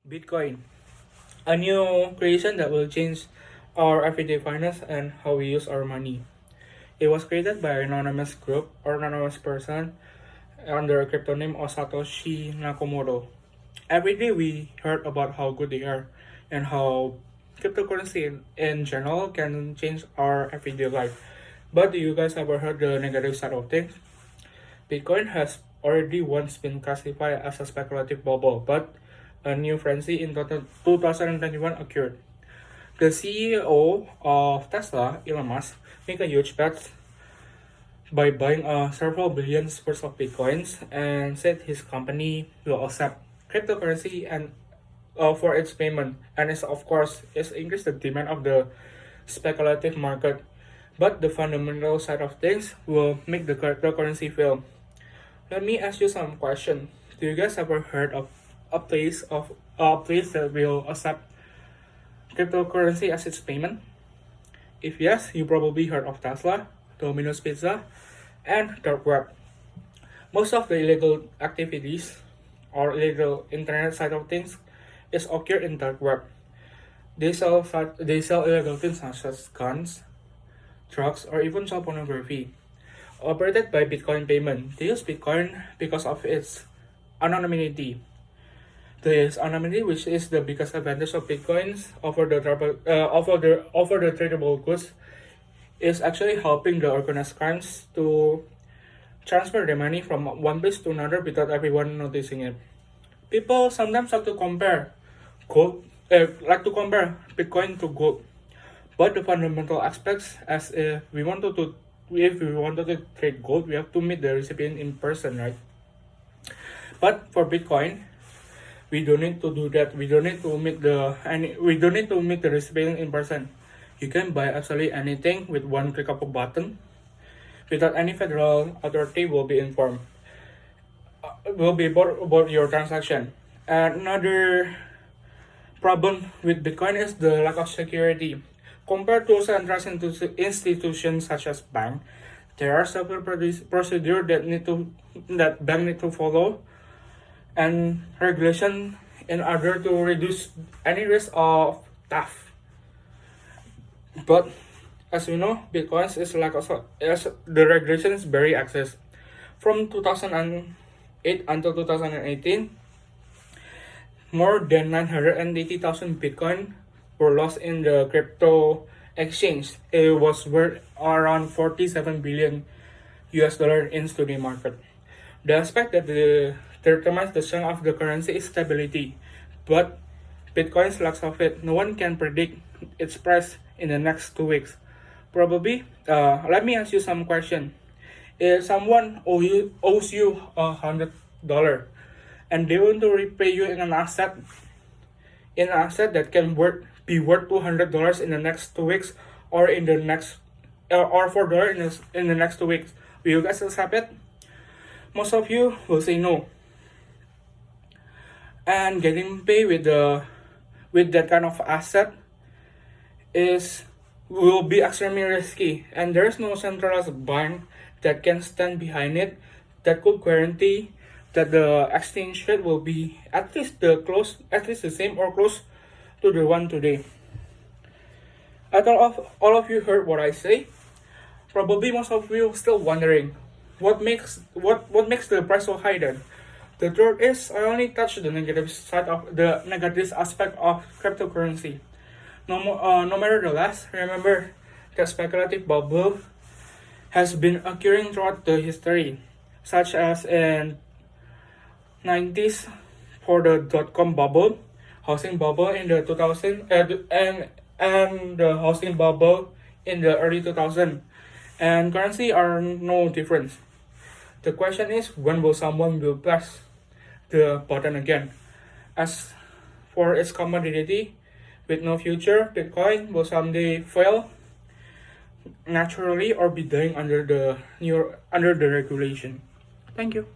Bitcoin, a new creation that will change our everyday finance and how we use our money. It was created by an anonymous group or anonymous person under a crypto name of Satoshi Nakamoto. Every day we heard about how good they are and how cryptocurrency in general can change our everyday life. But do you guys ever heard the negative side of things? Bitcoin has already once been classified as a speculative bubble, but a new frenzy in 2021 occurred. The CEO of Tesla, Elon Musk, made a huge bet by buying several billions worth of bitcoins and said his company will accept cryptocurrency and for its payment, and is of course is increase the demand of the speculative market. But the fundamental side of things will make the cryptocurrency fail. Let me ask you some question. Do you guys ever heard of a place that will accept cryptocurrency as its payment? If yes, you probably heard of Tesla, Domino's Pizza, and dark web. Most of the illegal activities or illegal internet side of things is occur in dark web. They sell illegal things such as guns, drugs, or even child pornography. Operated by Bitcoin payment, they use Bitcoin because of its anonymity. This anonymity, which is the biggest advantage of Bitcoins over the tradable goods, is actually helping the organized crimes to transfer the money from one place to another without everyone noticing it. People sometimes like to compare Bitcoin to gold, but the fundamental aspects, as if we wanted to trade gold, we have to meet the recipient in person, right? But for Bitcoin, we don't need to do that. We don't need to meet the recipient in person. You can buy actually anything with one click of a button, without any federal authority will be informed. Will be about your transaction. Another problem with Bitcoin is the lack of security. Compared to central institutions such as bank, there are several procedures that bank need to follow and regulation in order to reduce any risk of theft. But as we know, Bitcoin is as the regulation is very excess. From 2008 until 2018, more than 980,000 Bitcoin were lost in the crypto exchange. It was worth around 47 billion US dollar in the market. The aspect that determines the strength of the currency is stability, but Bitcoin's lacks of it. No one can predict its price in the next 2 weeks. Probably, let me ask you some question. If someone owes you $100 and they want to repay you in an asset that can be worth $200 in the next 2 weeks, or in the next or $4 in the next 2 weeks, will you guys accept it? Most of you will say no. And getting paid with that kind of asset will be extremely risky, and there is no centralized bank that can stand behind it that could guarantee that the exchange rate will be at least the same or close to the one today. I thought all of you heard what I say. Probably most of you still wondering what makes the price so high then. The truth is, I only touched the negative aspect of cryptocurrency. No matter the less, remember the speculative bubble has been occurring throughout the history, such as in 90s for the dot-com bubble, housing bubble in the 2000 and the housing bubble in the early 2000, and currency are no different. The question is, when will someone press the button again? As for its commodity, with no future, Bitcoin will someday fail naturally or be dying under the regulation. Thank you.